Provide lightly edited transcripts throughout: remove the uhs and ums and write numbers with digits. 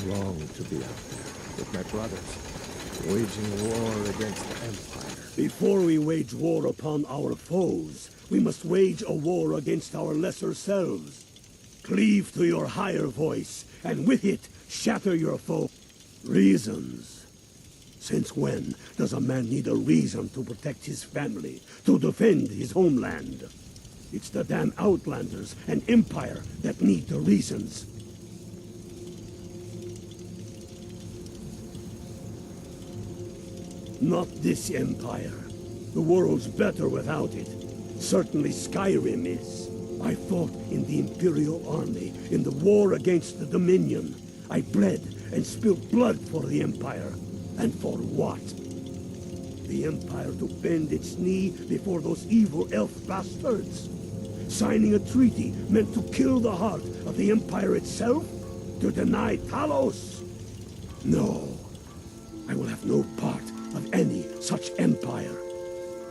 long to be out there with my brothers, waging war against the Empire. Before we wage war upon our foes, we must wage a war against our lesser selves. Cleave to your higher voice, and with it, shatter your foe. Reasons. Since when does a man need a reason to protect his family, to defend his homeland? It's the damn Outlanders and Empire that need the reasons. Not this Empire. The world's better without it. Certainly Skyrim is. I fought in the Imperial Army in the war against the Dominion. I bled and spilled blood for the Empire. And for what? The Empire to bend its knee before those evil elf bastards? Signing a treaty meant to kill the heart of the Empire itself? To deny Talos? No. I will have no part of any such empire.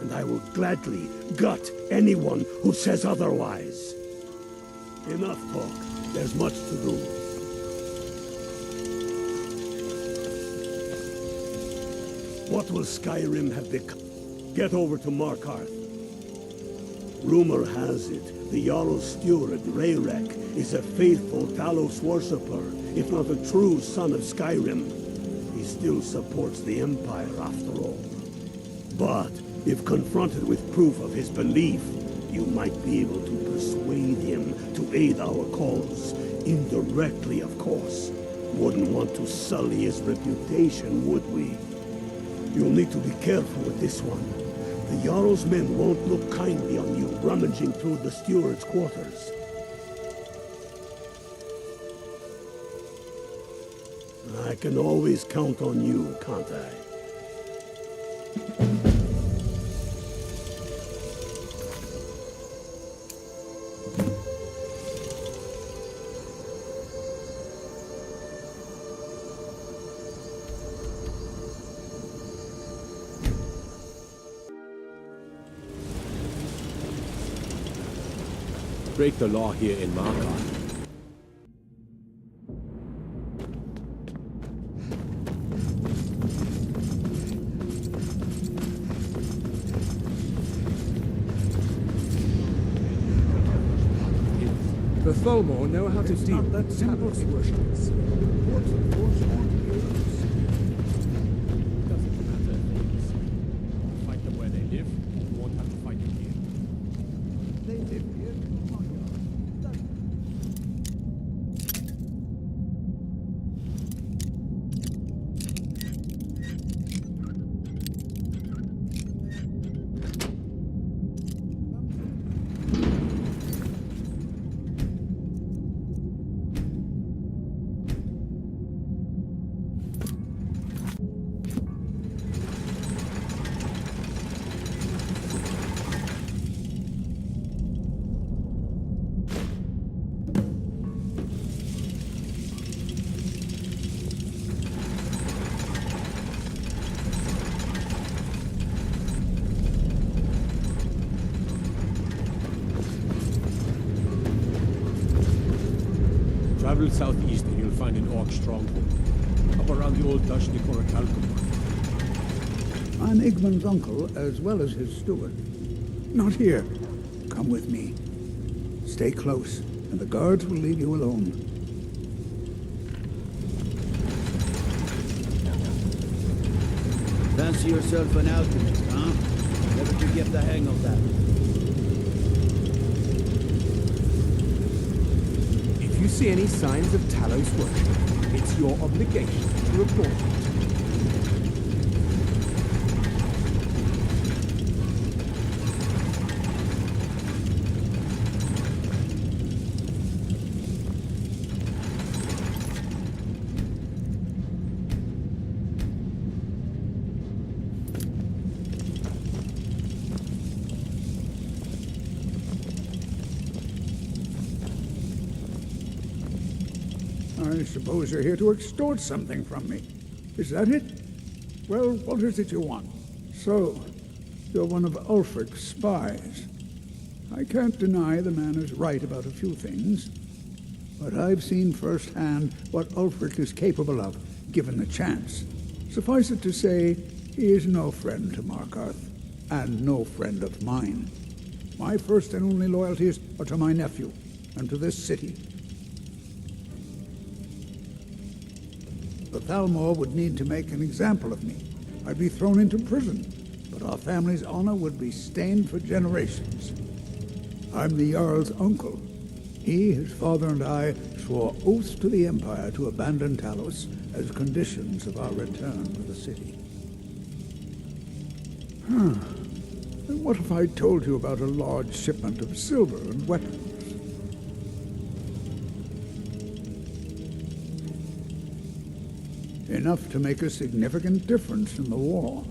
And I will gladly gut anyone who says otherwise. Enough talk. There's much to do. What will Skyrim have become? Get over to Markarth. Rumor has it, the Jarl's steward, Rayrek, is a faithful Talos worshipper, if not a true son of Skyrim. He still supports the Empire, after all. But, if confronted with proof of his belief, you might be able to persuade him to aid our cause. Indirectly, of course. Wouldn't want to sully his reputation, would we? You'll need to be careful with this one. The Jarl's men won't look kindly on you rummaging through the steward's quarters. I can always count on you, can't I? Break the law here in Markarth. The Tholmor know how to deal with Talos worshippers. Doesn't matter. Fight them where they live. You won't have to fight them here. They live here. Travel southeast and you'll find an orc stronghold. Up around the old Dashni Korakalkum. I'm Igmund's uncle, as well as his steward. Not here. Come with me. Stay close, and the guards will leave you alone. Fancy yourself an alchemist, huh? Never to get the hang of that. If you see any signs of Talos worship, it's your obligation to report it. I suppose you're here to extort something from me. Is that it? Well, what is it you want? So, you're one of Ulfric's spies. I can't deny the man is right about a few things. but I've seen firsthand what Ulfric is capable of, given the chance. Suffice it to say, he is no friend to Markarth, and no friend of mine. My first and only loyalties are to my nephew, and to this city. The Thalmor would need to make an example of me. I'd be thrown into prison, but our family's honor would be stained for generations. I'm the Jarl's uncle. He, his father, and I swore oaths to the Empire to abandon Talos as conditions of our return to the city. And what if I told you about a large shipment of silver and weapons? Enough to make a significant difference in the war.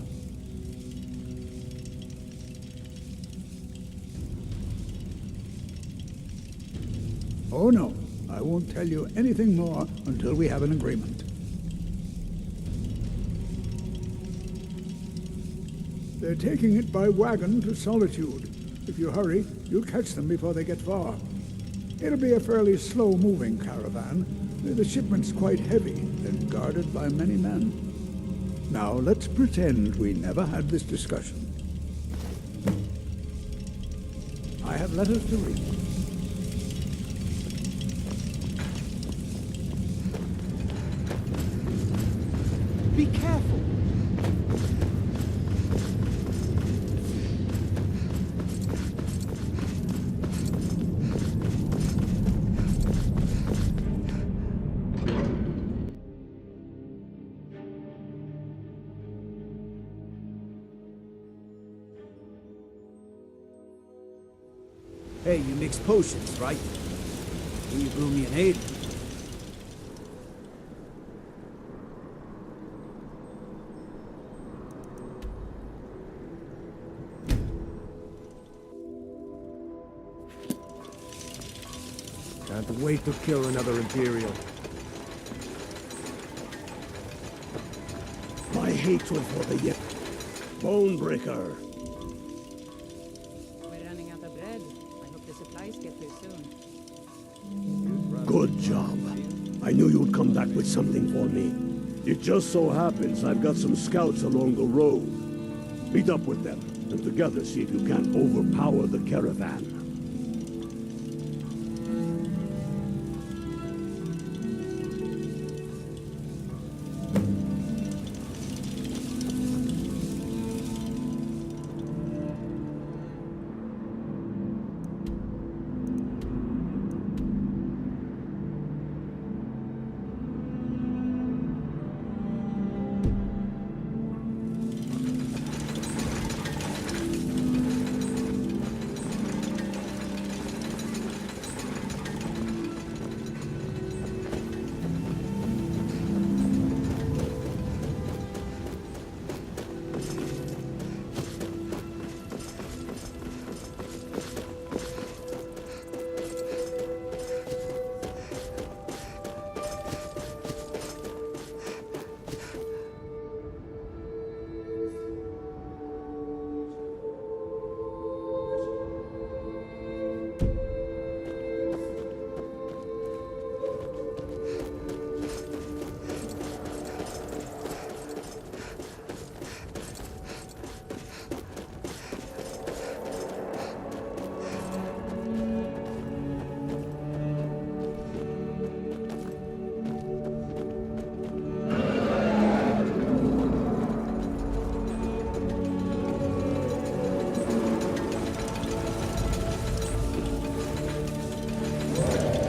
Oh no, I won't tell you anything more until we have an agreement. They're taking it by wagon to Solitude. If you hurry, you'll catch them before they get far. It'll be a fairly slow-moving caravan. The shipment's quite heavy and guarded by many men. Now, let's pretend we never had this discussion. I have letters to read. Be careful! Hey, you mix potions, right? Will you brew me an aid? Can't wait to kill another Imperial. My hatred for the Yip. Bonebreaker. We're running out of bread. I hope the supplies get here soon. Good job. I knew you'd come back with something for me. It just so happens I've got some scouts along the road. Meet up with them, and together see if you can't overpower the caravan.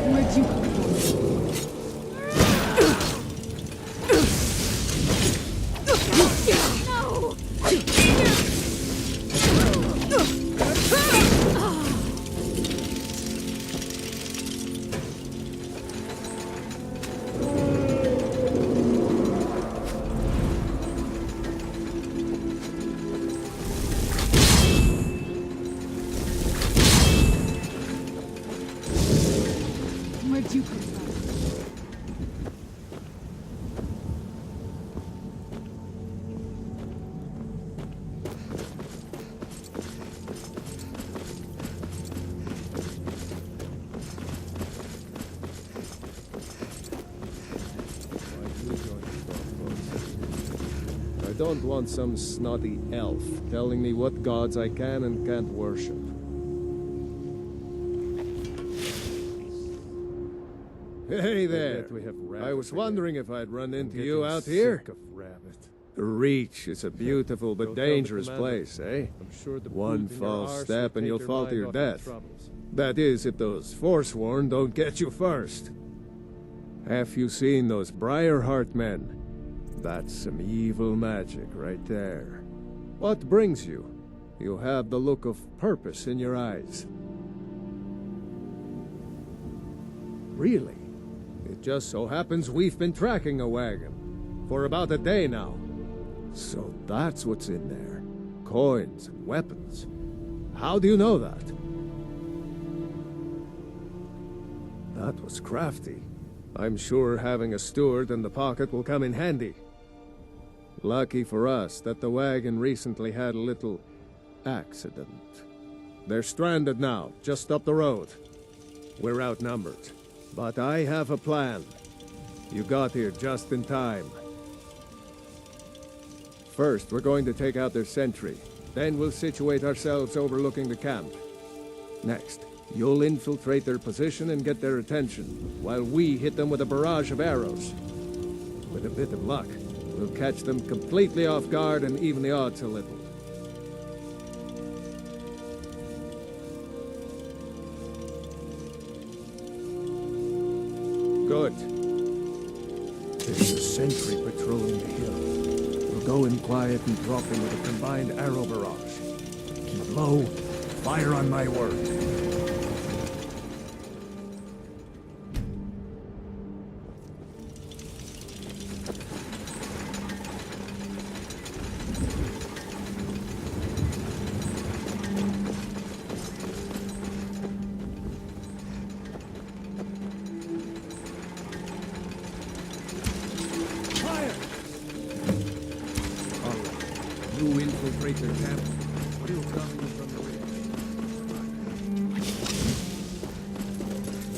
Where'd you come from? don't want some snotty elf telling me what gods I can and can't worship. Hey there. I was wondering if I'd run into you out here. The Reach is a beautiful but dangerous place, eh? One false step and you'll fall to your death. That is, if those Forsworn don't get you first. Have you seen those Briarheart men? That's some evil magic right there. What brings you? You have the look of purpose in your eyes. Really? It just so happens we've been tracking a wagon for about a day now. So that's what's in there. Coins and weapons. How do you know that? That was crafty. I'm sure having a steward in the pocket will come in handy. Lucky for us that the wagon recently had a little accident. They're stranded now, just up the road. We're outnumbered, but I have a plan. You got here just in time. First, we're going to take out their sentry. Then we'll situate ourselves overlooking the camp. Next, you'll infiltrate their position and get their attention, while we hit them with a barrage of arrows. With a bit of luck, we'll catch them completely off guard and even the odds a little. Good. There's a sentry patrolling the hill. We'll go in quiet and drop him with a combined arrow barrage. Keep low, fire on my word.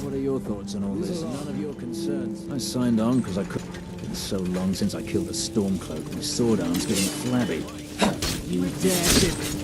What are your thoughts on all this? None of your concerns. I signed on because I could. It's been so long since I killed a Stormcloak. My sword arm's getting flabby. You dared it.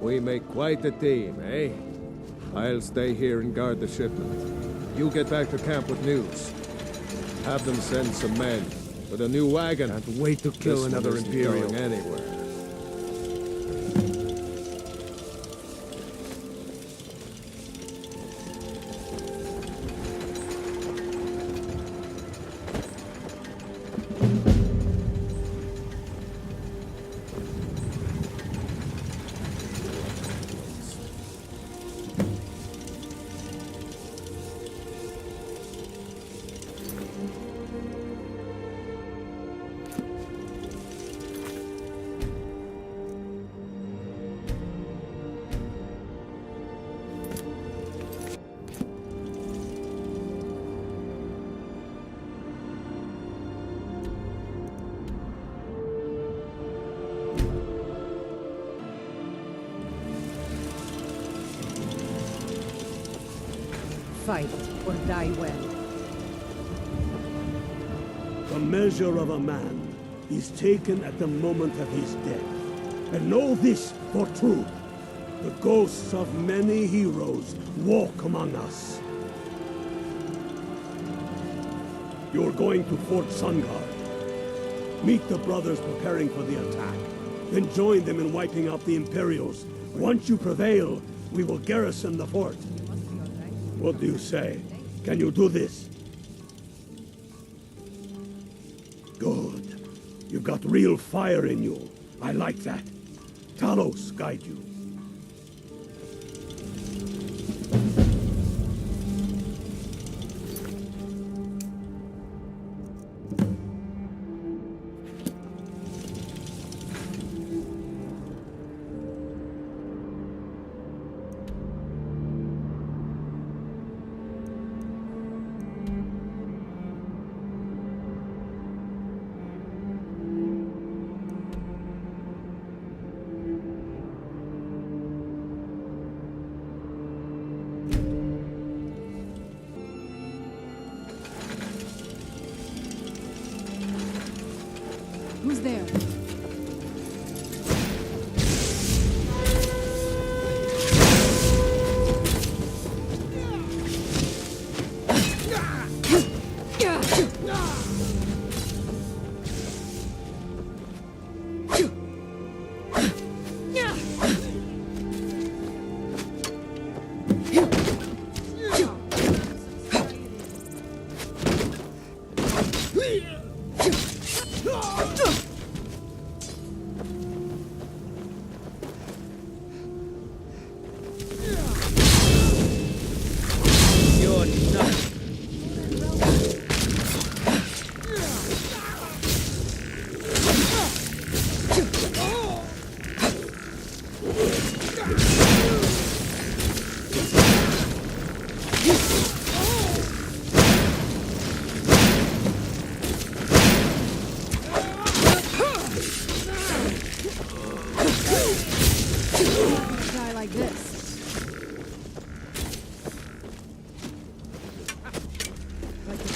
We make quite a team, eh? I'll stay here and guard the shipment. You get back to camp with news. Have them send some men with a new wagon and wait to kill another Imperial going anywhere. Fight or die well. The measure of a man is taken at the moment of his death. And know this for true. The ghosts of many heroes walk among us. You're going to Fort Sungard. Meet the brothers preparing for the attack. Then join them in wiping out the Imperials. Once you prevail, we will garrison the fort. What do you say? Can you do this? Good. You've got real fire in you. I like that. Talos guide you. Who's there? Die like this. Like the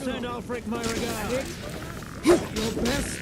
Send Alfric my regard. Your best.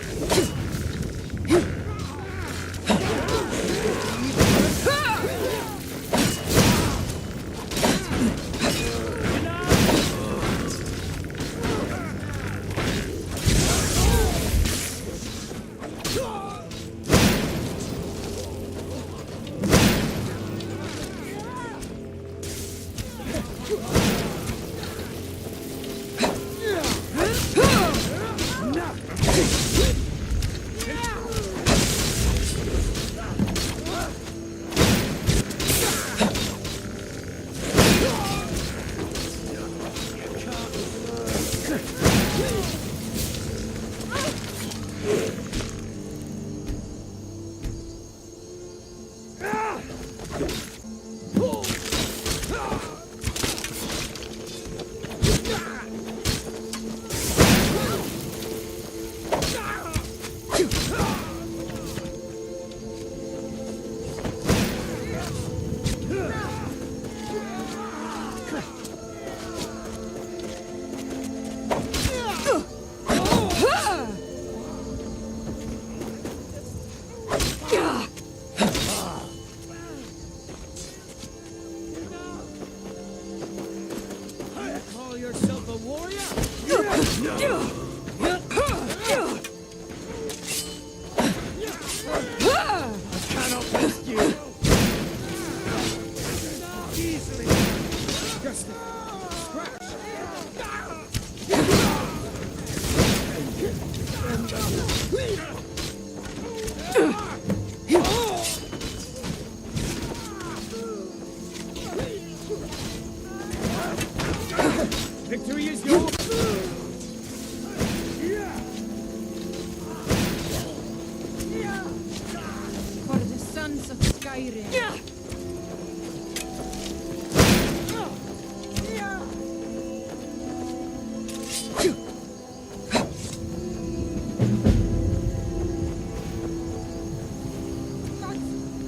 Skyrim.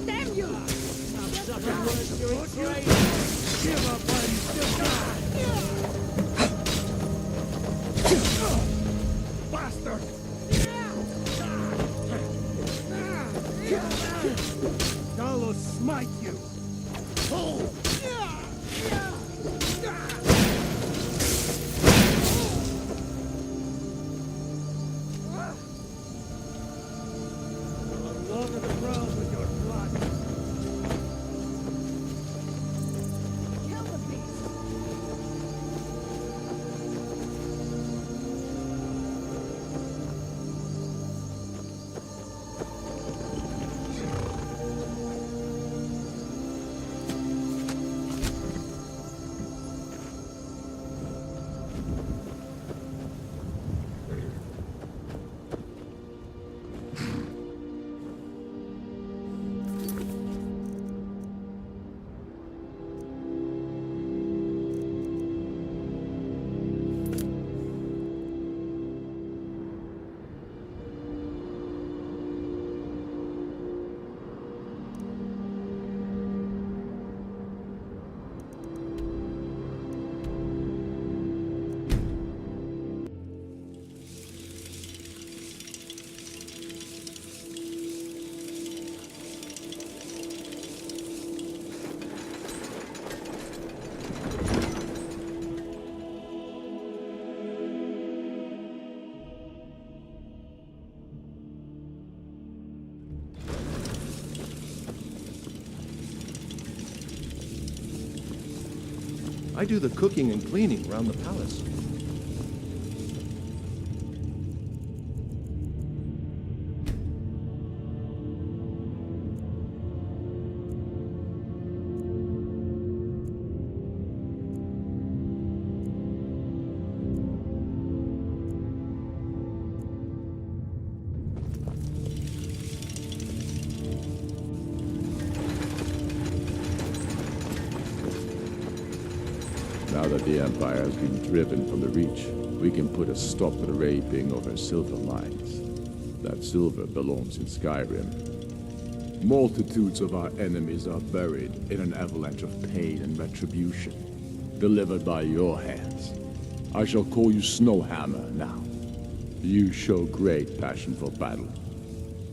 Damn you! Give up while you still can! Bastard! God will smite you! Oh! I'll water the ground with your blood! Kill the beast! I do the cooking and cleaning around the palace. Now that the Empire has been driven from the Reach, we can put a stop to the raping of our silver mines. That silver belongs in Skyrim. Multitudes of our enemies are buried in an avalanche of pain and retribution, delivered by your hands. I shall call you Snowhammer now. You show great passion for battle,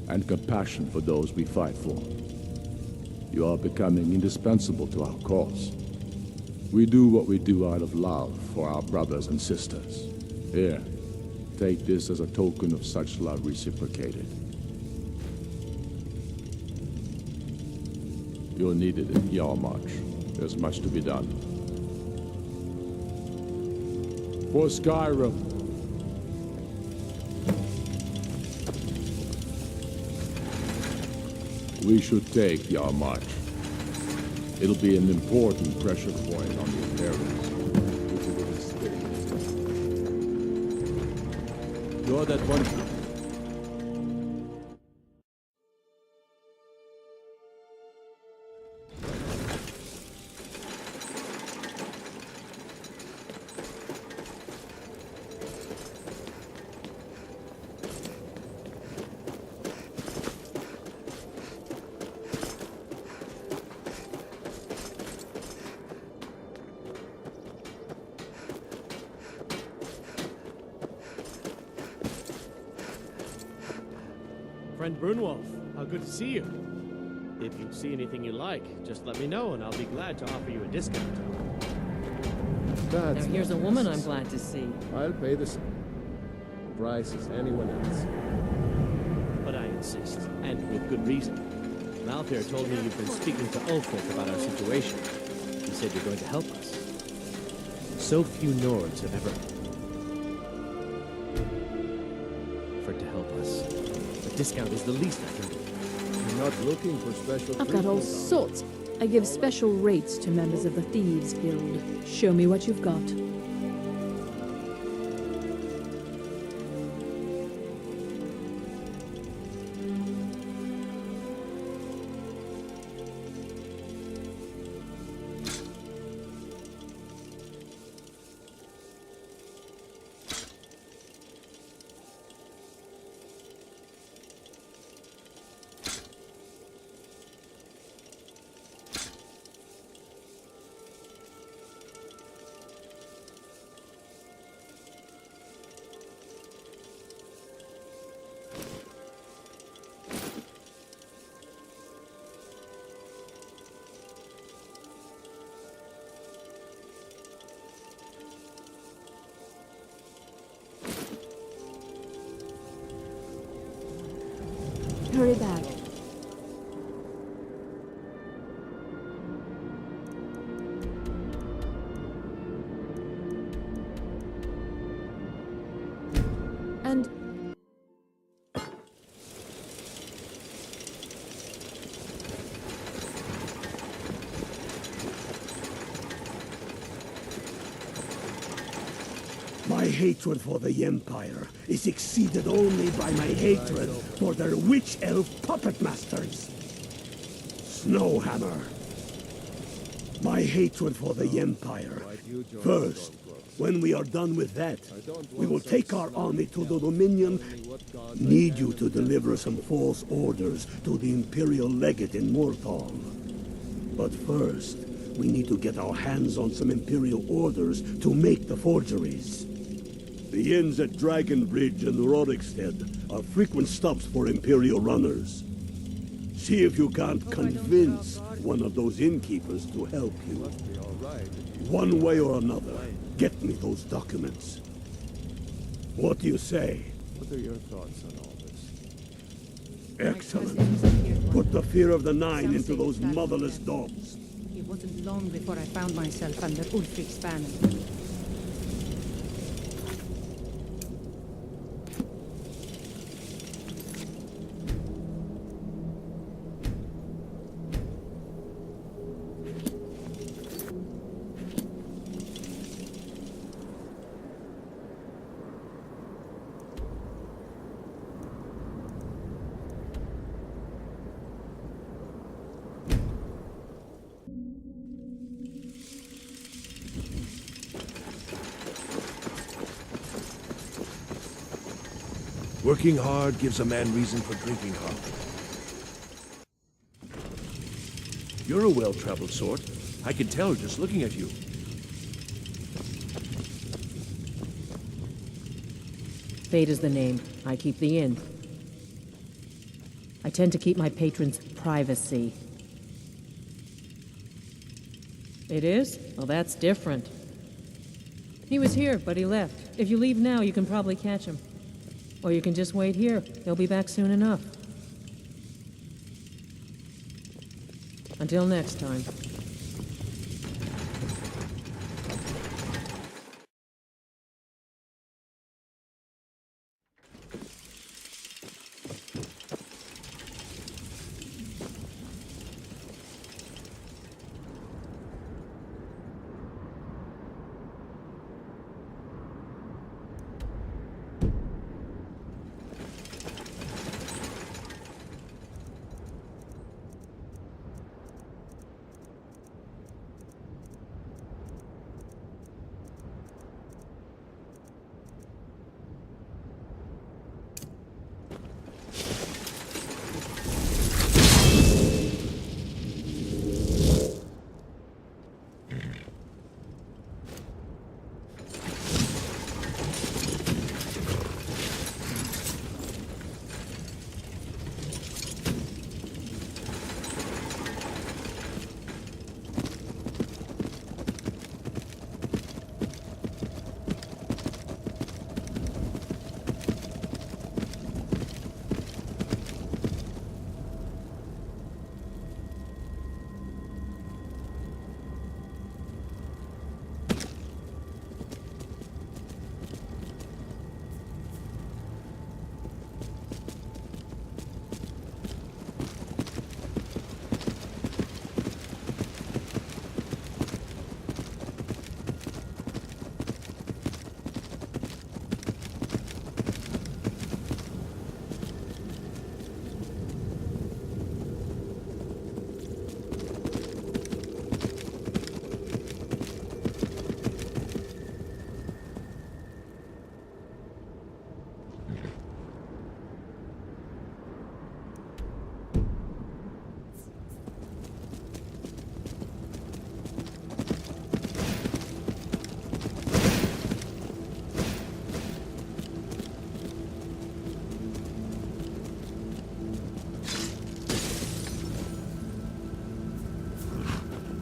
and compassion for those we fight for. You are becoming indispensable to our cause. We do what we do out of love for our brothers and sisters. Here, take this as a token of such love reciprocated. You're needed in Yarmarch. There's much to be done. For Skyrim. We should take Yarmarch. It'll be an important pressure point on the Imperials. You're that one. Friend Brunwolf, how good to see you. If you see anything you like, just let me know and I'll be glad to offer you a discount. That's Now here's a woman I'm glad to see. I'll pay the same price as anyone else. But I insist, and with good reason. Malfair told me you've been speaking to Ulfric about our situation. He said you're going to help us. So few Nords have ever offered to help us. A discount is the least I can do. I'm not looking for special I've got all treatment. sorts. I give special rates to members of the Thieves Guild. Show me what you've got. hurry back. And... My hatred for the Empire is exceeded only by my hatred for their witch elf puppet masters. Snowhammer. My hatred for the Empire. First, when we are done with that, we will take our army to the Dominion. Need you to deliver some false orders to the Imperial Legate in Morthal. But first, we need to get our hands on some Imperial orders to make the forgeries. The inns at Dragonbridge and Hraggstad are frequent stops for Imperial runners. See if you can't convince one of those innkeepers to help you. One way or another, get me those documents. What do you say? What are your thoughts on all this? Excellent. Put the fear of the Nine into those motherless dogs. It wasn't long before I found myself under Ulfric's banner. Working hard gives a man reason for drinking hard. You're a well-traveled sort. I can tell just looking at you. Fate is the name. I keep the inn. I tend to keep my patrons' privacy. It is? Well, that's different. He was here, but he left. If you leave now, you can probably catch him. Or you can just wait here. He'll be back soon enough. Until next time.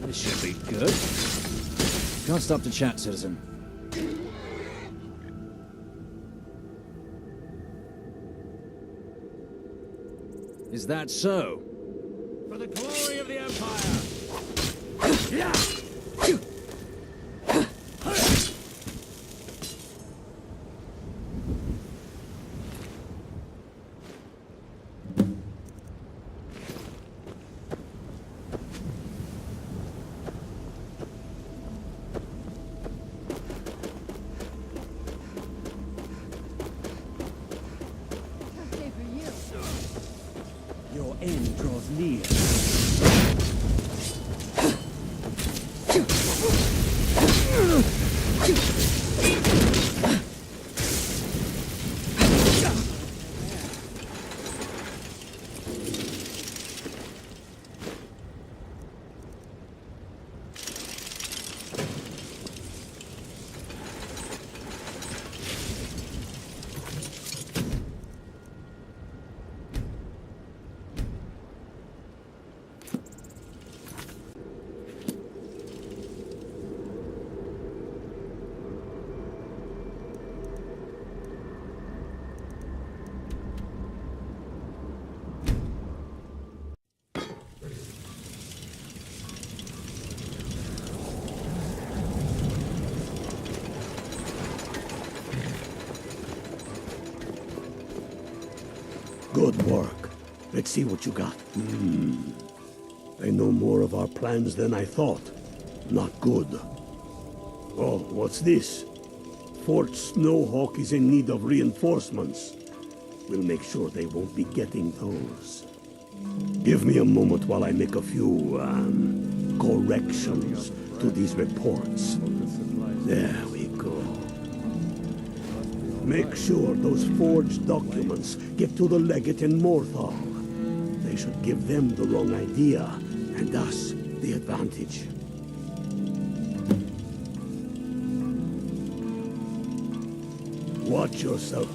This should be good. Can't stop to chat, citizen. Is that so? For the glory of the Empire! Your end draws near. Good work. Let's see what you got. I know more of our plans than I thought. Not good. Oh, what's this? Fort Snowhawk is in need of reinforcements. We'll make sure they won't be getting those. Give me a moment while I make a few, corrections to these reports. There we go. Make sure those forged documents get to the legate in Morthal. They should give them the wrong idea, and us the advantage. Watch yourself.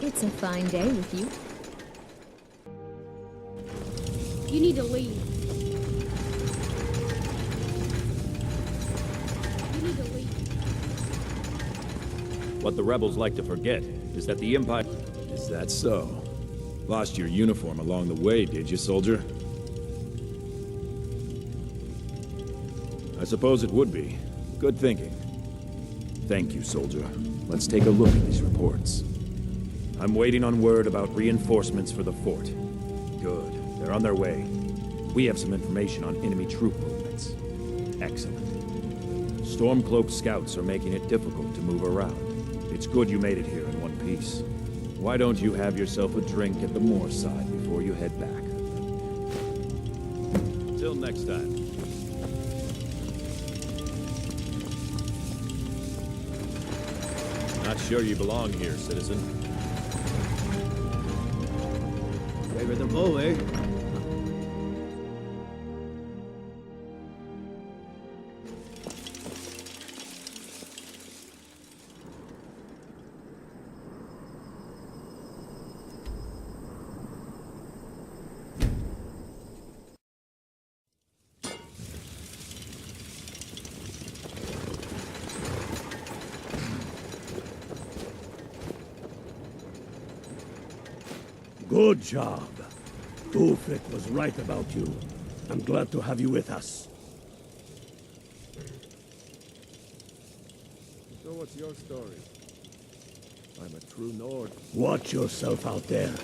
It's a fine day with you. You need to leave. You need to leave. What the rebels like to forget is that the Empire... Is that so? Lost your uniform along the way, did you, soldier? I suppose it would be. Good thinking. Thank you, soldier. Let's take a look at these reports. I'm waiting on word about reinforcements for the fort. Good. They're on their way. We have some information on enemy troop movements. Excellent. Stormcloak scouts are making it difficult to move around. It's good you made it here in one piece. Why don't you have yourself a drink at the moor side before you head back? Till next time. Not sure you belong here, citizen. Favor the bow, eh? Good job. Ulfric was right about you. I'm glad to have you with us. So what's your story? I'm a true Nord. Watch yourself out there.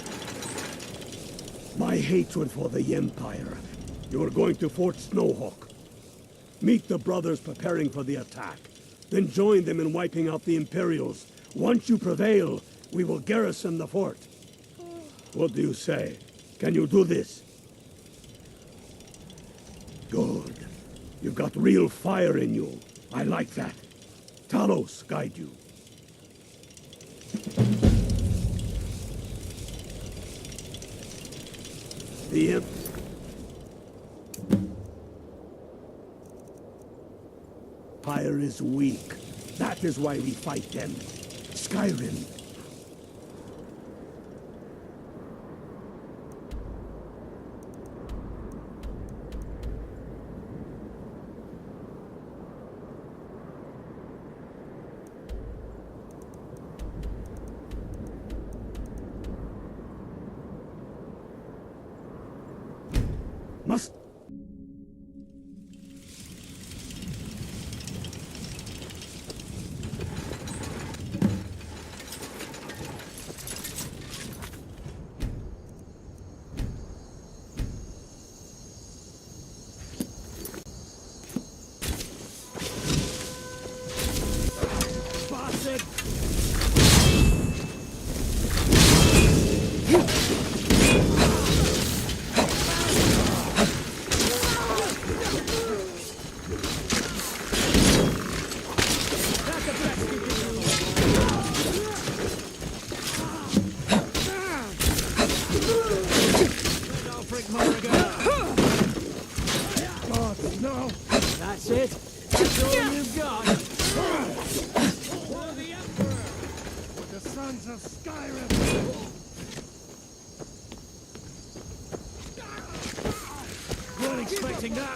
My hatred for the Empire. You're going to Fort Snowhawk. Meet the brothers preparing for the attack. Then join them in wiping out the Imperials. Once you prevail, we will garrison the fort. What do you say? Can you do this? Good. You've got real fire in you. I like that. Talos guide you. The Empire is weak. That is why we fight them. Skyrim.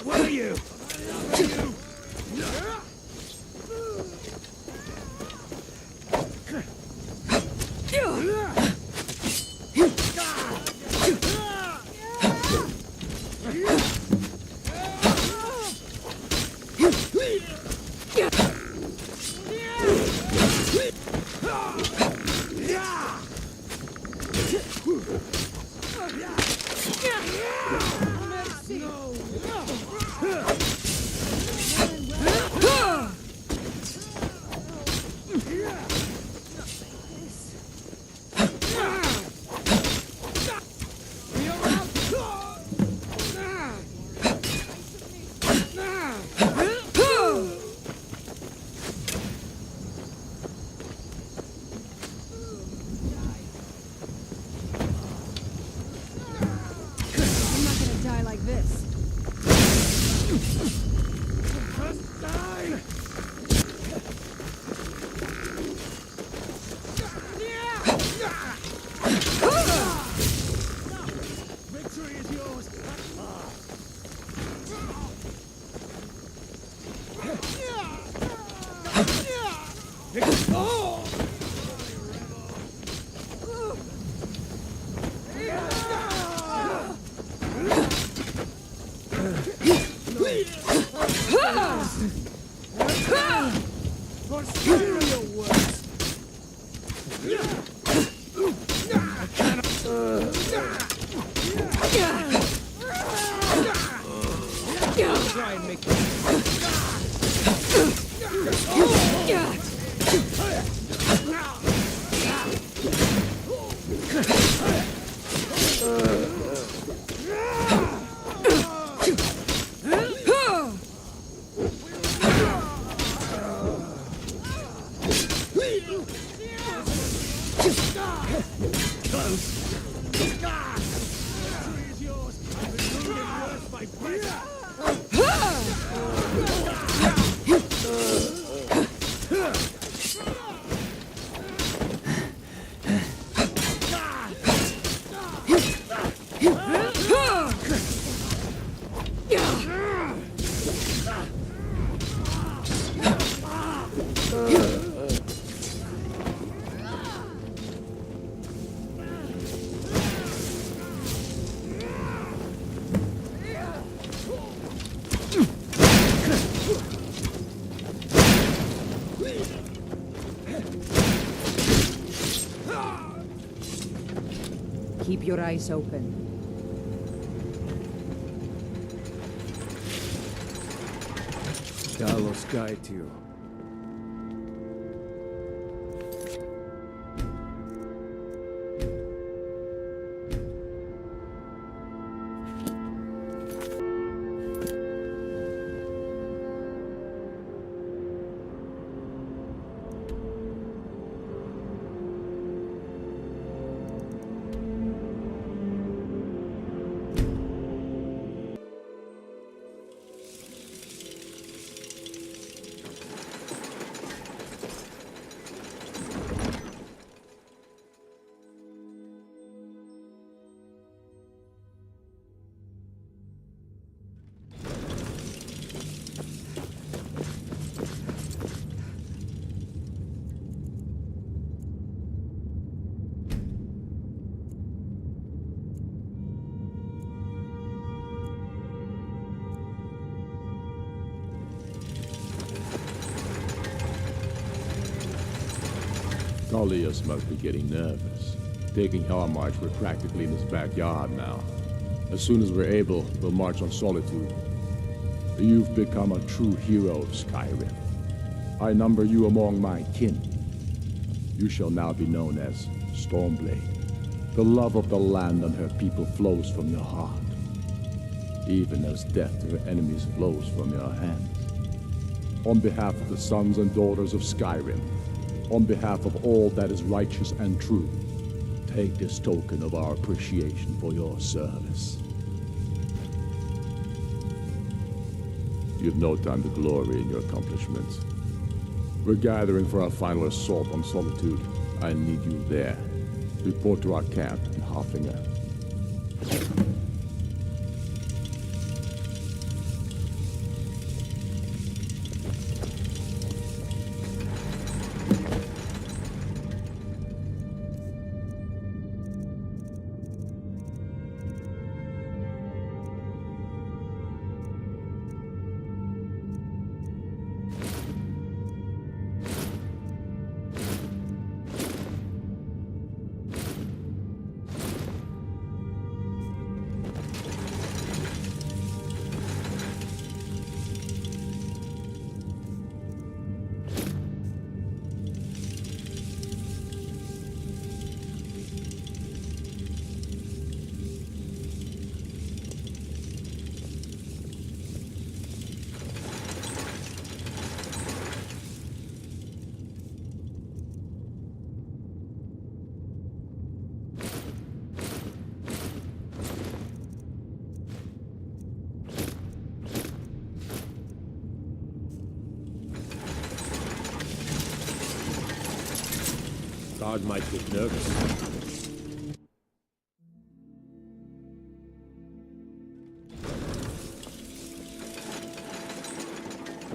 What are you? Keep your eyes open. Talos guide you. Tullius must be getting nervous. Taking our march, we're practically in his backyard now. As soon as we're able, we'll march on Solitude. You've become a true hero of Skyrim. I number you among my kin. You shall now be known as Stormblade. The love of the land and her people flows from your heart, even as death to her enemies flows from your hands. On behalf of the sons and daughters of Skyrim, on behalf of all that is righteous and true, take this token of our appreciation for your service. You've no time to glory in your accomplishments. We're gathering for our final assault on Solitude. I need you there. Report to our camp in Hoffinger. Guard might get nervous.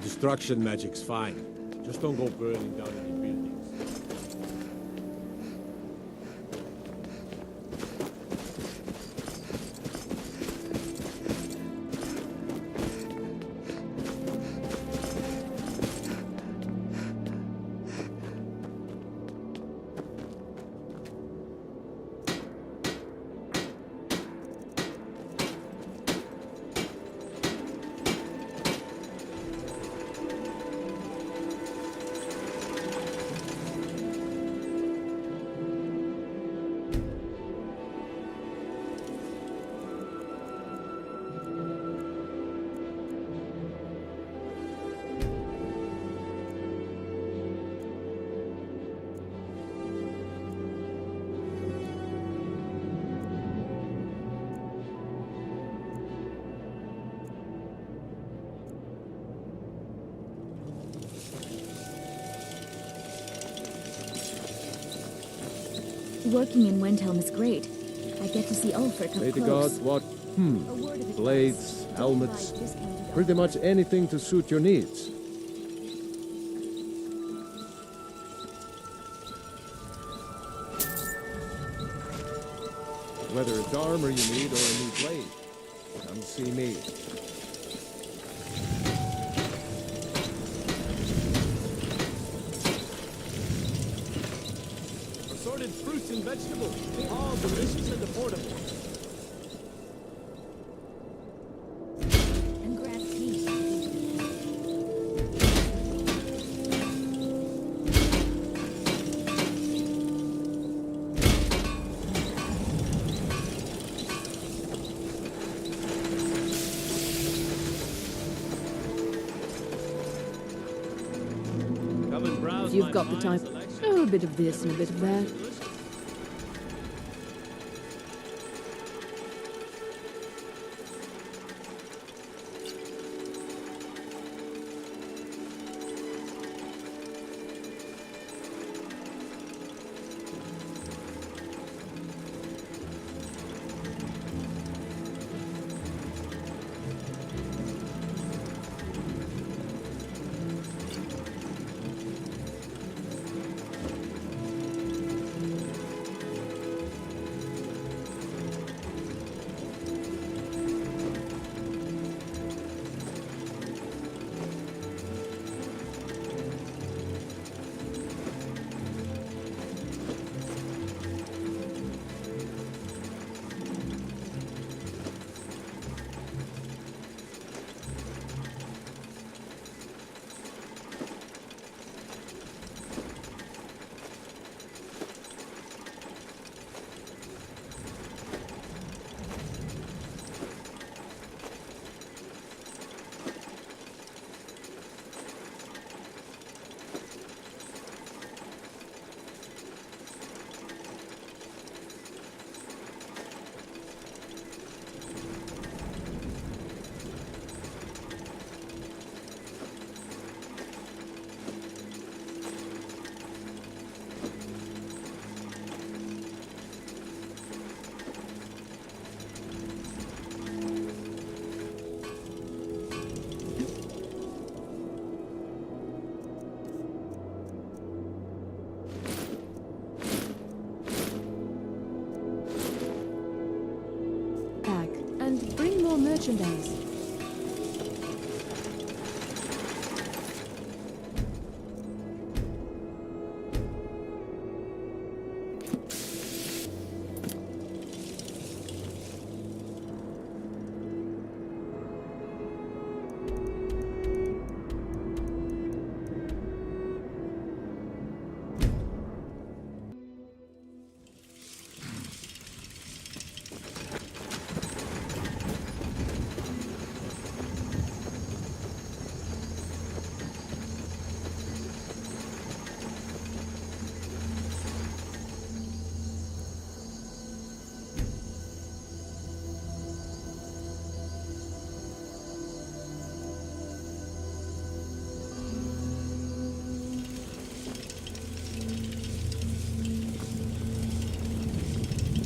Destruction magic's fine. Just don't go burning down any buildings. Working in Wendhelm is great. I get to see Ulfric up May the close. gods what? Blades, helmets, pretty much anything to suit your needs. Whether it's armor you need or a new blade, come see me. Assorted fruits and vegetables, all delicious and affordable. And grab tea. Come and browse. If you've got the time. Oh, a bit of this and a bit of that. And bring more merchandise.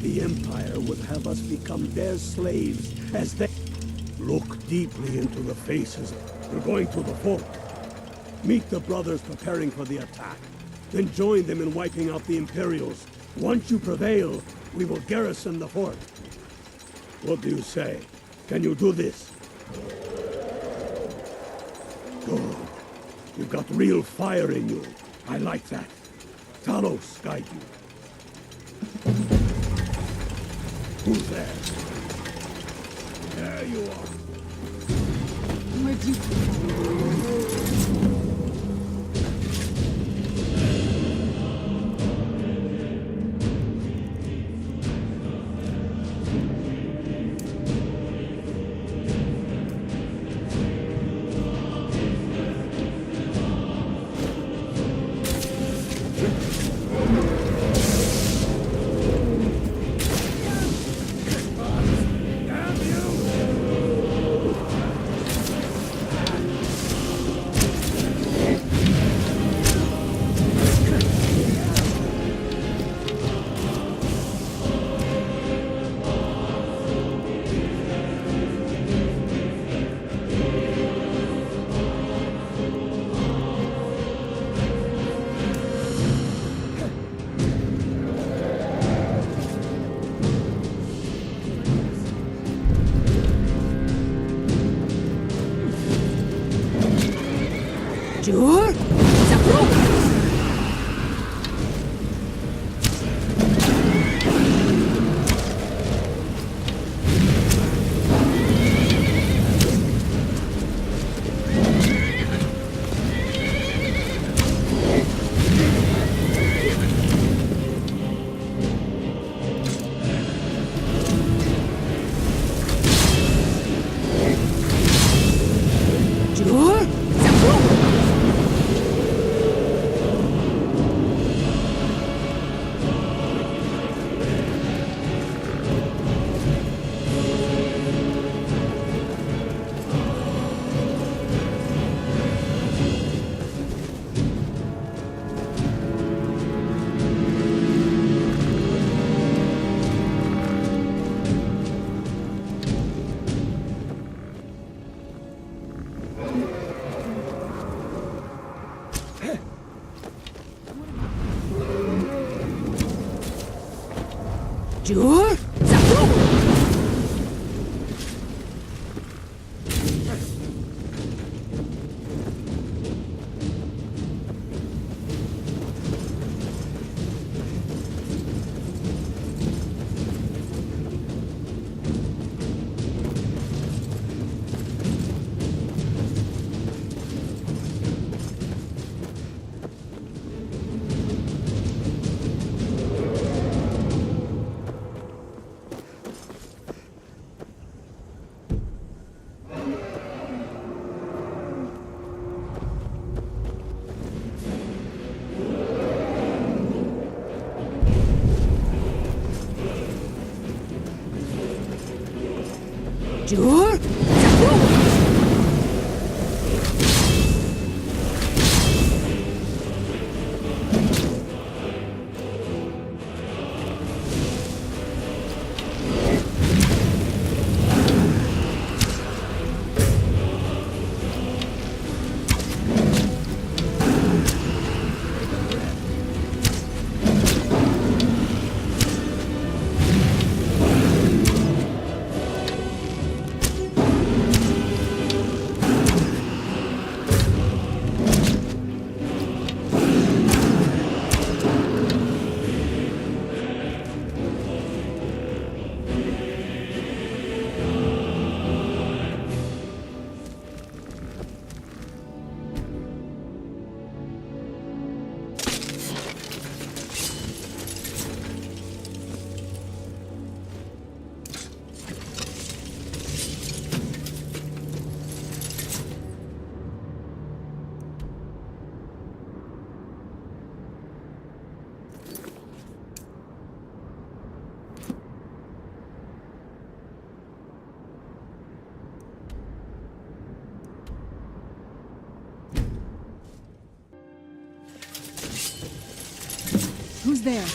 The Empire would have us become their slaves as they... Look deeply into the faces. We're going to the fort. Meet the brothers preparing for the attack. Then join them in wiping out the Imperials. Once you prevail, we will garrison the fort. What do you say? Can you do this? Good. You've got real fire in you. I like that. Talos guide you. Who's there? There you are. Where'd you... Jur? Zaprok! Jur? Zaprok! Jur? Zaprok! Who's there?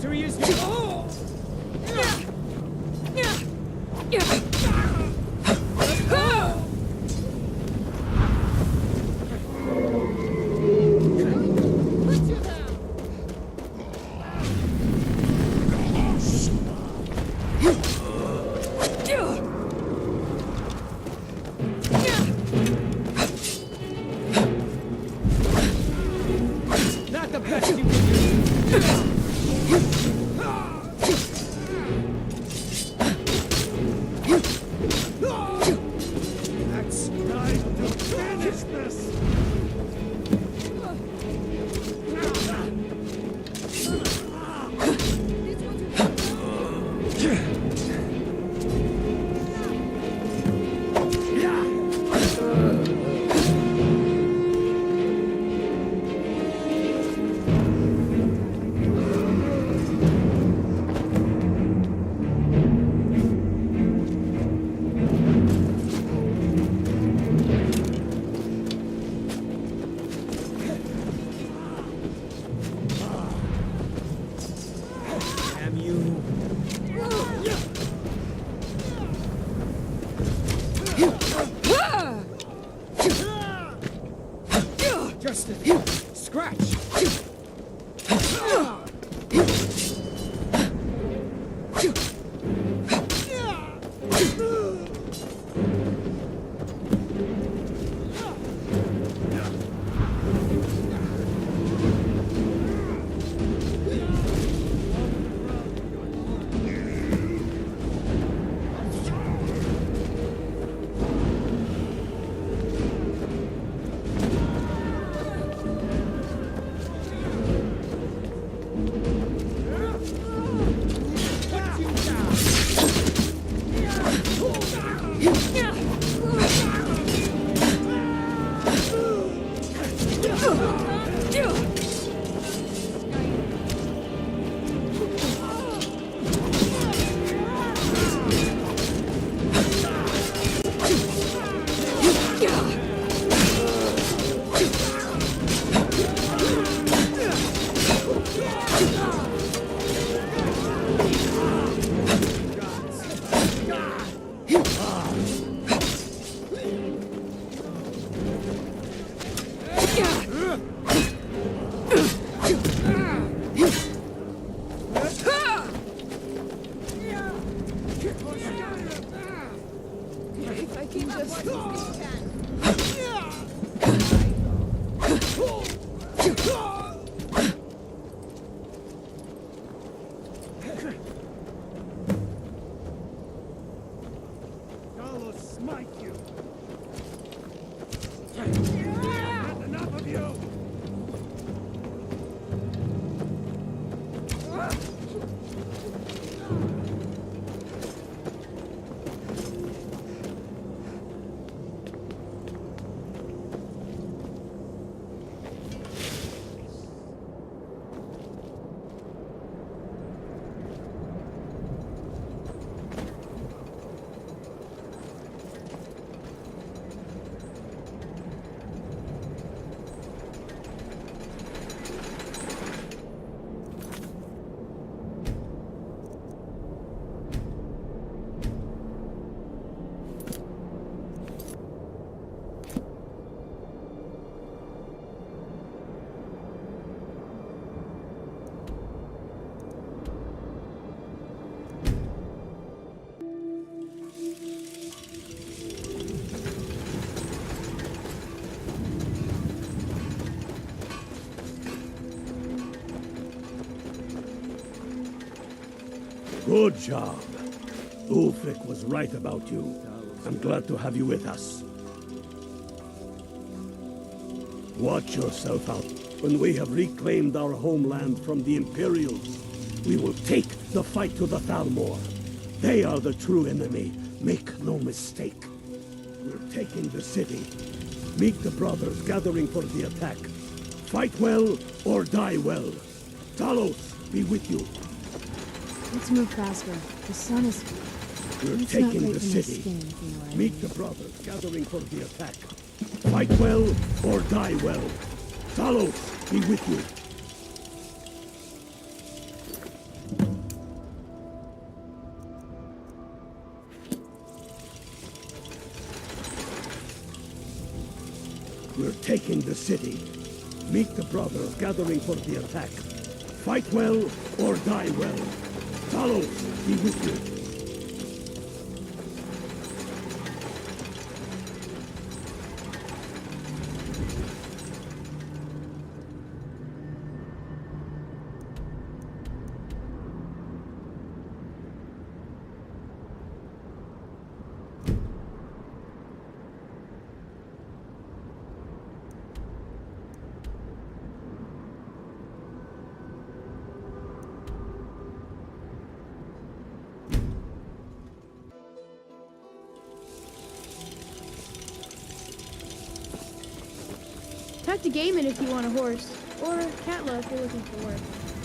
victory is yours! Oh! Not the best you can do! That's time to finish this! Damn you! Just a scratch! If I can just I'll smite you! Not enough of you! Good job. Ulfric was right about you. I'm glad to have you with us. Watch yourself out. When we have reclaimed our homeland from the Imperials, we will take the fight to the Thalmor. They are the true enemy. Make no mistake. We're taking the city. Meet the brothers gathering for the attack. Fight well or die well. Talos, be with you. Let's move faster. The sun is... We're It's taking not the late for my city. skin, if you know what I Meet mean. the brothers gathering for the attack. Fight well or die well. Talos, be with you. the city. Meet the brothers gathering for the attack. Fight well or die well. Talos be with you. Talk to Gaiman if you want a horse. Or Katla if you're looking for work.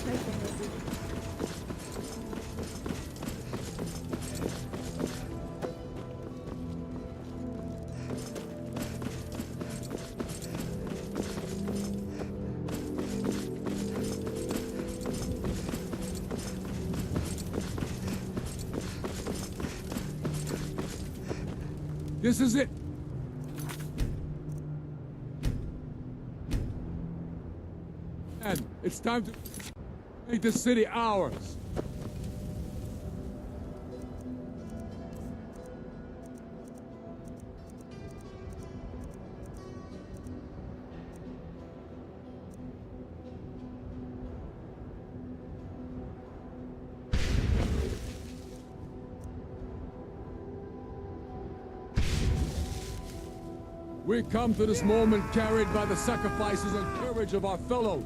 Nice to help you. This is it. And it's time to make the city ours. We come to this moment carried by the sacrifices and courage of our fellows.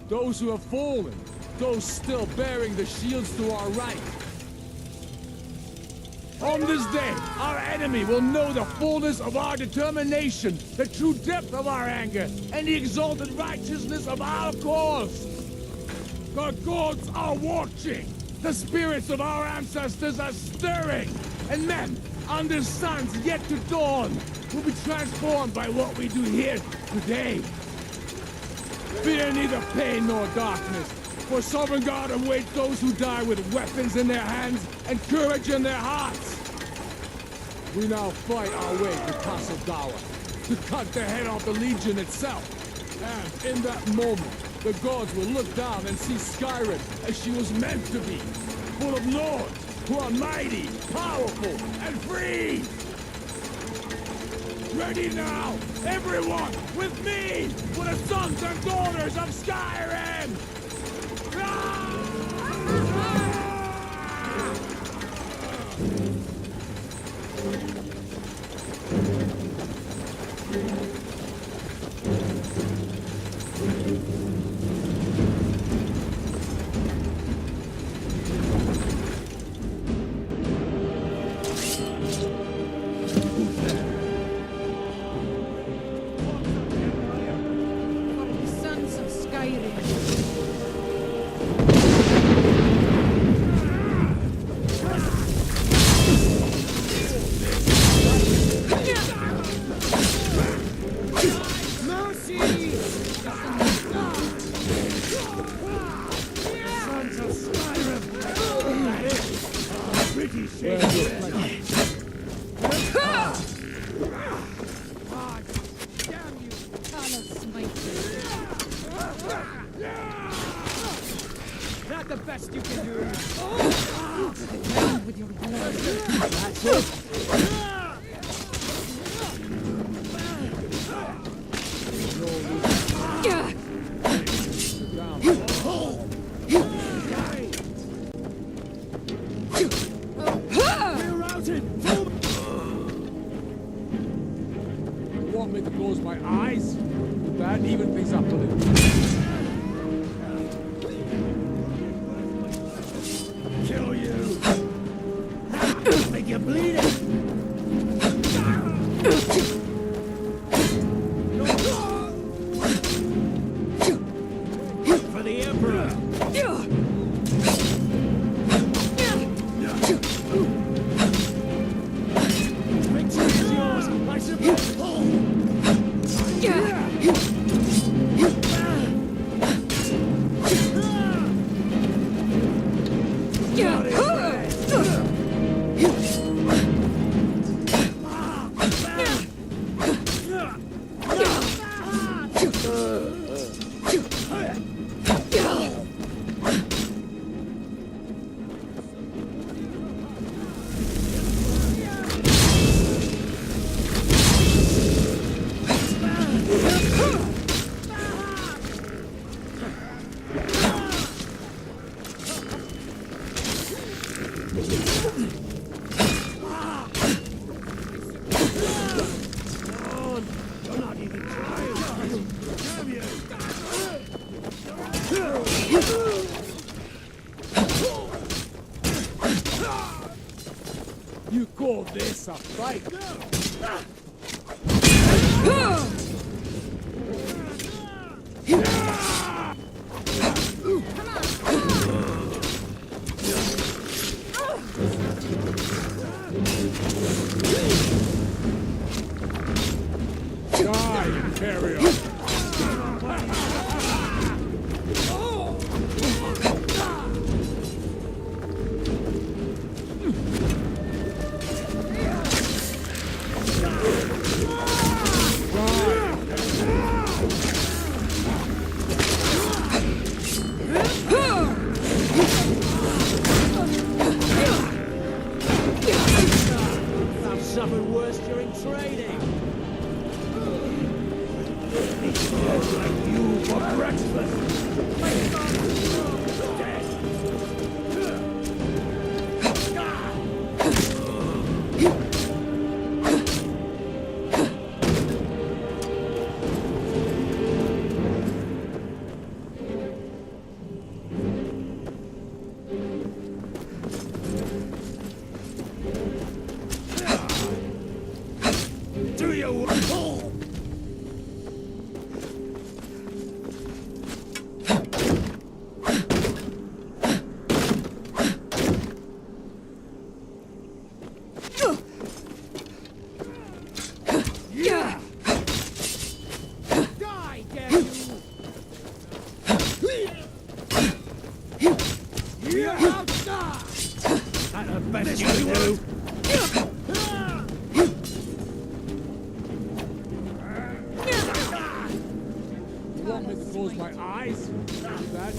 Those who have fallen, those still bearing the shields to our right. On this day, our enemy will know the fullness of our determination, the true depth of our anger, and the exalted righteousness of our cause. The gods are watching. The spirits of our ancestors are stirring. And men, under suns yet to dawn, will be transformed by what we do here today. Fear neither pain nor darkness, for Sovngarde awaits those who die with weapons in their hands and courage in their hearts. We now fight our way to Castle Dower, to cut the head off the Legion itself. And in that moment, the gods will look down and see Skyrim as she was meant to be, full of lords who are mighty, powerful, and free. Ready now, everyone, with me, for the sons and daughters of Skyrim! Not the best you can do. Down with your blood. That's it. We're routed! You want me to close my eyes? That even things up a little. Kill you! Make you bleed! For the Emperor! Victory is yours, I suppose! You call this a fight? Die, Imperial! I've suffered worse during training. Like you for breakfast! Do you? Die, damn you! You're outside! That's the best you can do! You want me to close my eyes? That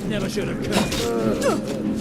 Never should have come.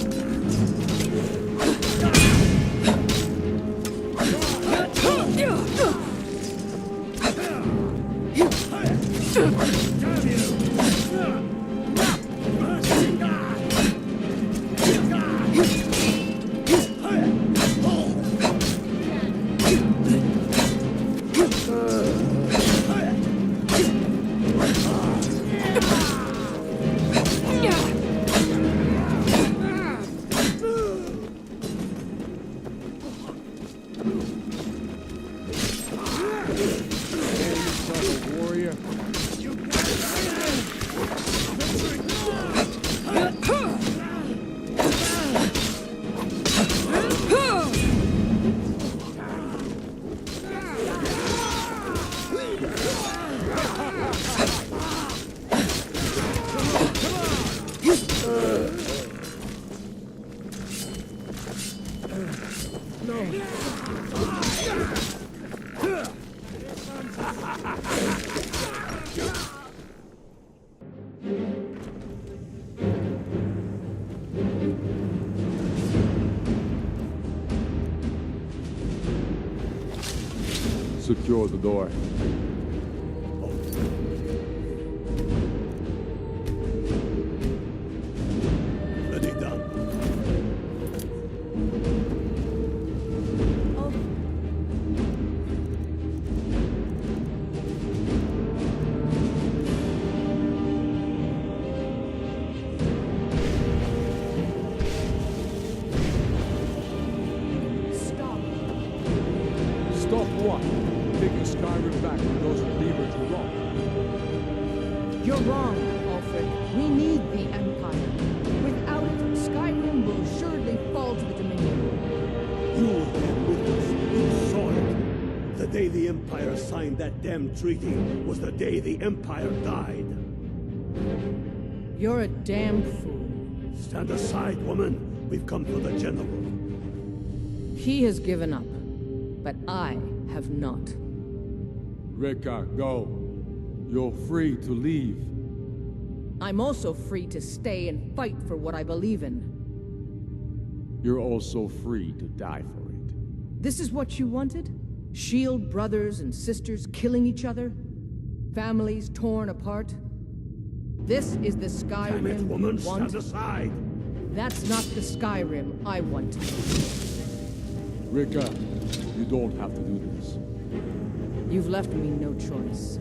warrior. Secure the door. Ready, done. Stop what? Taking Skyrim back when those believers were wrong. You're wrong, Alfred. We need the Empire. Without it, Skyrim will surely fall to the Dominion. You were there with us. You saw it. The day the Empire signed that damn treaty was the day the Empire died. You're a damn fool. Stand aside, woman. We've come for the general. He has given up, but I have not. Rika, go. You're free to leave. I'm also free to stay and fight for what I believe in. You're also free to die for it. This is what you wanted? Shield brothers and sisters killing each other? Families torn apart? This is the Skyrim Damn it, woman, you want? stand aside! That's not the Skyrim I want. Rika, you don't have to do this. You've left me no choice.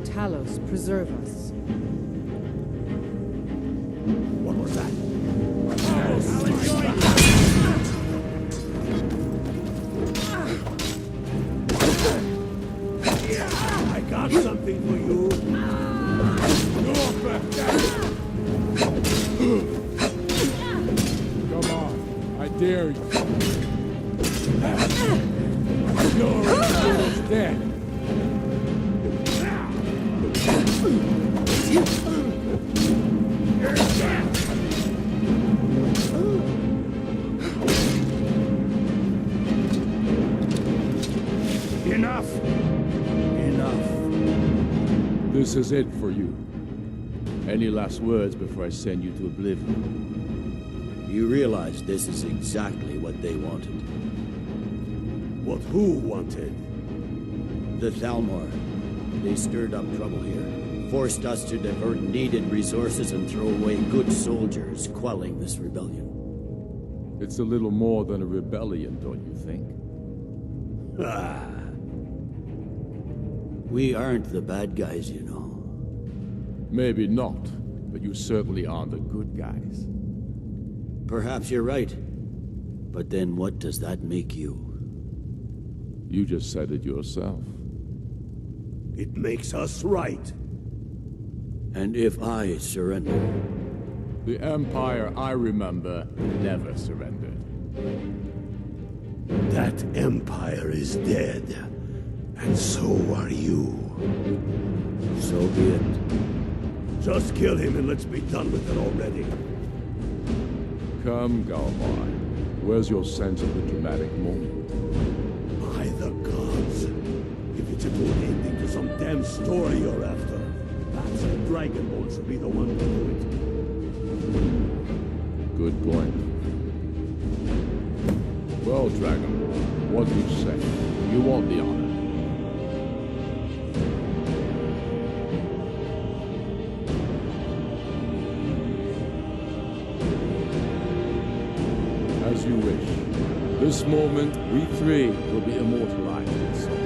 Talos, preserve us. What was that? I got something for you. Come on, I dare you. You're almost dead. Enough! Enough. This is it for you. Any last words before I send you to oblivion? You realize this is exactly what they wanted. What who wanted? The Thalmor. They stirred up trouble here. Forced us to divert needed resources and throw away good soldiers, quelling this rebellion. It's a little more than a rebellion, don't you think? Ah. We aren't the bad guys, you know. Maybe not, but you certainly aren't the good guys. Perhaps you're right. But then what does that make you? You just said it yourself. It makes us right. And if I surrender? The Empire I remember never surrendered. That Empire is dead. And so are you. So be it. Just kill him and let's be done with it already. Come, Galmar. Where's your sense of the dramatic moment? By the gods. If it's a good ending to some damn story you're after, perhaps the Dragonborn should be the one to do it. Good point. Well, Dragonborn, what do you say? You want the honor? As you wish. This moment, we three will be immortalized in song.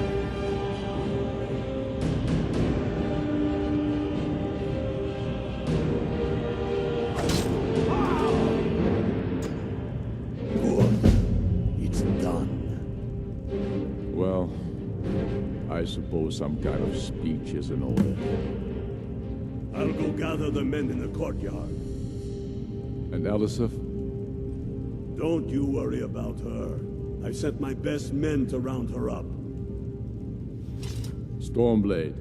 It's done. Well, I suppose some kind of speech is in order. I'll go gather the men in the courtyard. And Elisif? Don't you worry about her. I've sent my best men to round her up. Stormblade,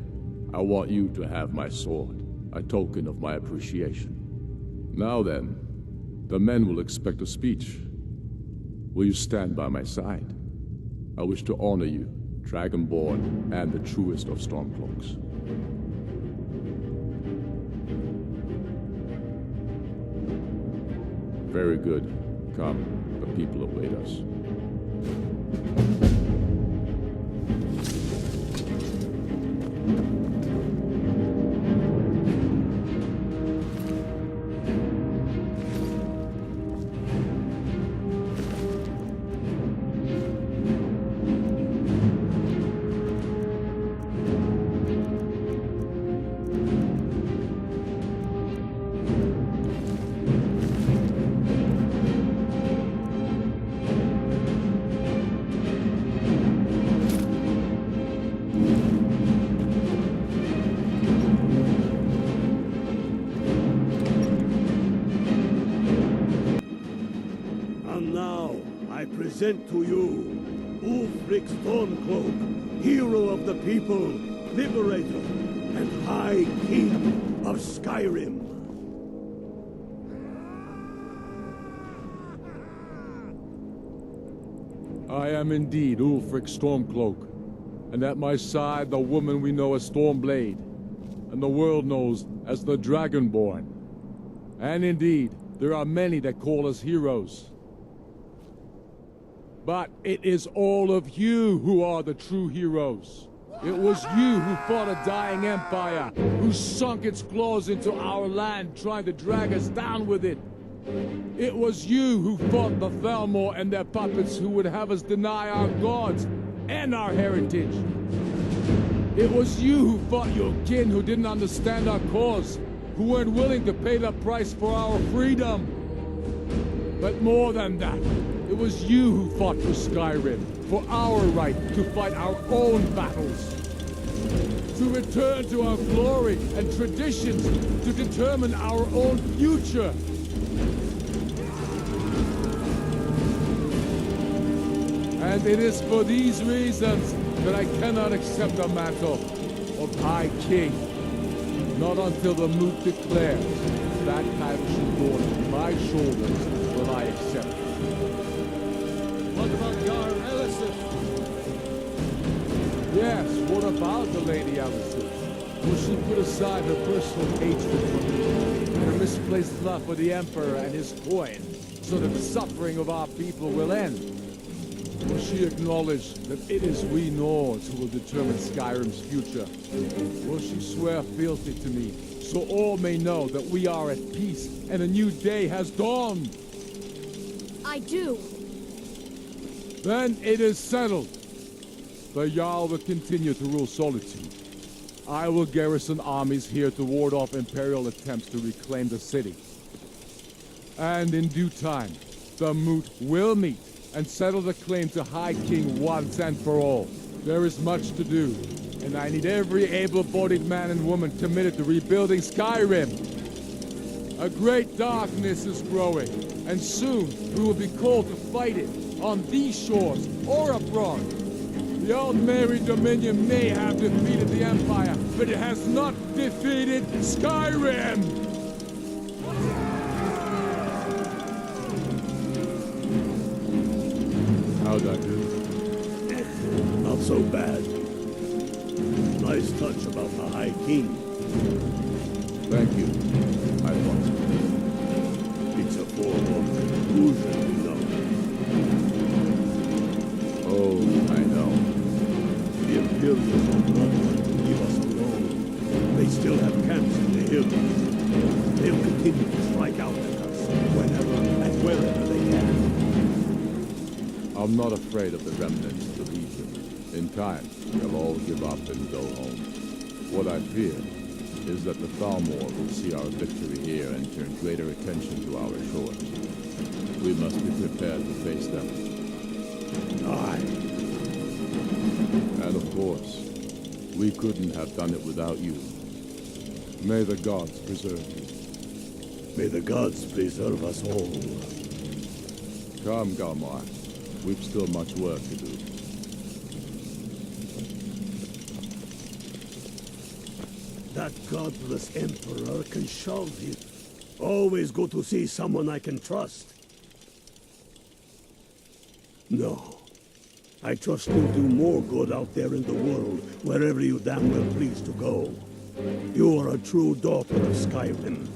I want you to have my sword, a token of my appreciation. Now then, the men will expect a speech. Will you stand by my side? I wish to honor you, Dragonborn, and the truest of Stormcloaks. Very good. Come, the people await us. Present to you, Ulfric Stormcloak, hero of the people, liberator, and High King of Skyrim. I am indeed Ulfric Stormcloak, and at my side the woman we know as Stormblade, and the world knows as the Dragonborn. And indeed, there are many that call us heroes. But it is all of you who are the true heroes. It was you who fought a dying empire, who sunk its claws into our land trying to drag us down with it. It was you who fought the Thalmor and their puppets who would have us deny our gods and our heritage. It was you who fought your kin who didn't understand our cause, who weren't willing to pay the price for our freedom. But more than that, it was you who fought for Skyrim, for our right to fight our own battles. To return to our glory and traditions, to determine our own future. And it is for these reasons that I cannot accept the mantle of High King. Not until the Moot declares that title should go on my shoulders will I accept it. What about Gar Ellison? Yes, what about the Lady Ellison? Will she put aside her personal hatred for me and her misplaced love for the Emperor and his coin so that the suffering of our people will end? Will she acknowledge that it is we Nords who will determine Skyrim's future? Will she swear fealty to me, so all may know that we are at peace and a new day has dawned? I do. Then it is settled. The Jarl will continue to rule Solitude. I will garrison armies here to ward off Imperial attempts to reclaim the city. And in due time, the Moot will meet and settle the claim to High King once and for all. There is much to do, and I need every able-bodied man and woman committed to rebuilding Skyrim. A great darkness is growing, and soon we will be called to fight it, on these shores or abroad. The Aldmeri Dominion may have defeated the Empire, but it has not defeated Skyrim! How'd I do? Not so bad. Nice touch about the High King. Thank you. I thought so. It's a form of illusion, you know. Oh, I know. The Imperials are not going to leave us alone. They still have camps in the hills. They'll continue to strike out at us whenever and wherever they can. I'm not afraid of the remnants of the Legion. In time, they'll all give up and go home. What I fear is that the Thalmor will see our victory here and turn greater attention to our shores. We must be prepared to face them. Aye. And of course, we couldn't have done it without you. May the gods preserve you. May the gods preserve us all. Come, Galmar. We've still much work to do. That godless emperor can shove you. Always go to see someone I can trust. No. I trust you'll do more good out there in the world, wherever you damn well please to go. You are a true daughter of Skyrim,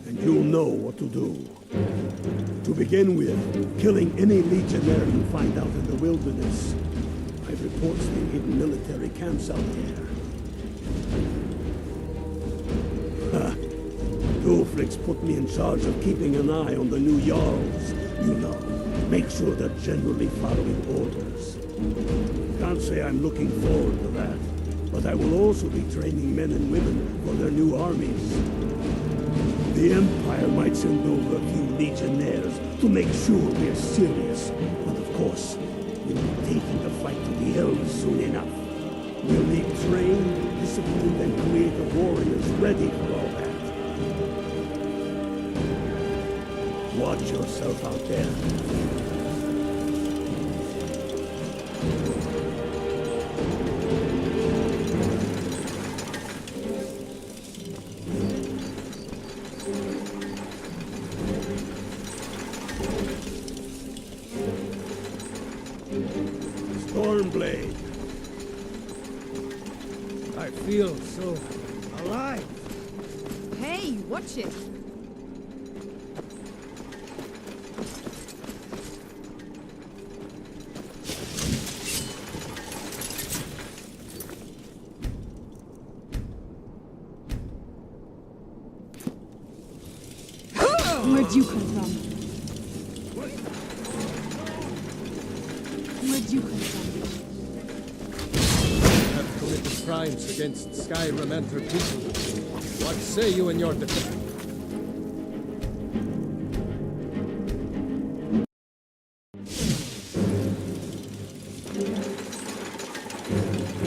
and you'll know what to do. To begin with, killing any legionnaire you find out in the wilderness. I've reports of hidden military camps out there. Ha! Ulfric's put me in charge of keeping an eye on the new Jarls. You know, make sure they're generally following orders. Can't say I'm looking forward to that, but I will also be training men and women for their new armies. The Empire might send over a few legionnaires to make sure we're serious. But of course, we'll be taking the fight to the Elves soon enough. We'll need trained, disciplined, and creative warriors ready for all that. Watch yourself out there. blade. I feel so alive. Hey, watch it! Where'd you come from? Where'd you come from? You have committed crimes against Skyrim and her people. What say you in your defense?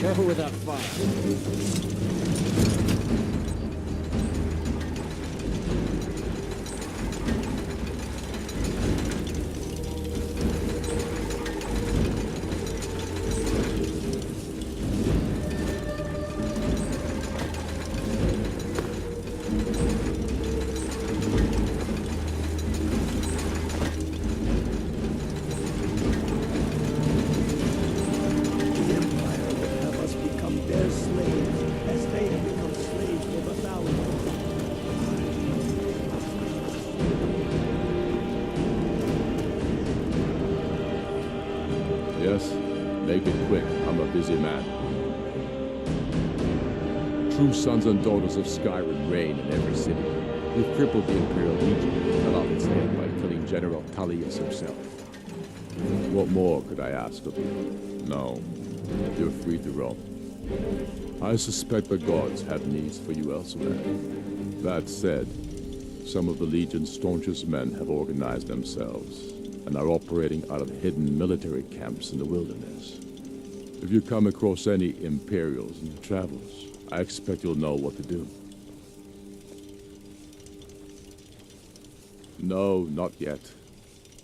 Careful with that fire. Yes, make it quick. I'm a busy man. True sons and daughters of Skyrim reign in every city. We've crippled the Imperial Legion and cut off its head by killing General Tullius himself. What more could I ask of you? No, you're free to roam. I suspect the gods have needs for you elsewhere. That said, some of the Legion's staunchest men have organized themselves and are operating out of hidden military camps in the wilderness. If you come across any Imperials in your travels, I expect you'll know what to do. No, not yet.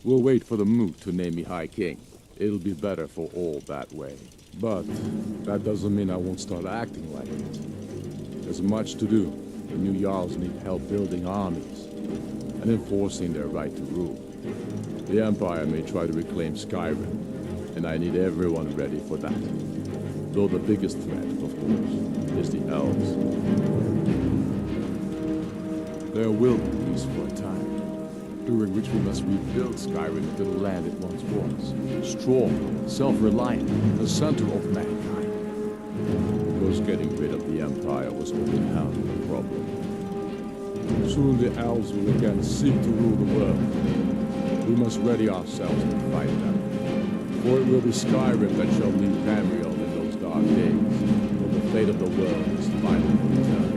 We'll wait for the Moot to name me High King. It'll be better for all that way. But that doesn't mean I won't start acting like it. There's much to do. The new Jarls need help building armies and enforcing their right to rule. The Empire may try to reclaim Skyrim, and I need everyone ready for that. Though the biggest threat, of course, is the Elves. There will be peace for a time, during which we must rebuild Skyrim into the land it once was. Strong, self-reliant, the center of mankind. Because getting rid of the Empire was only half the problem. Soon the Elves will again seek to rule the world. We must ready ourselves to fight them. For it will be Skyrim that shall lead Tamriel in those dark days, when the fate of the world is finally determined.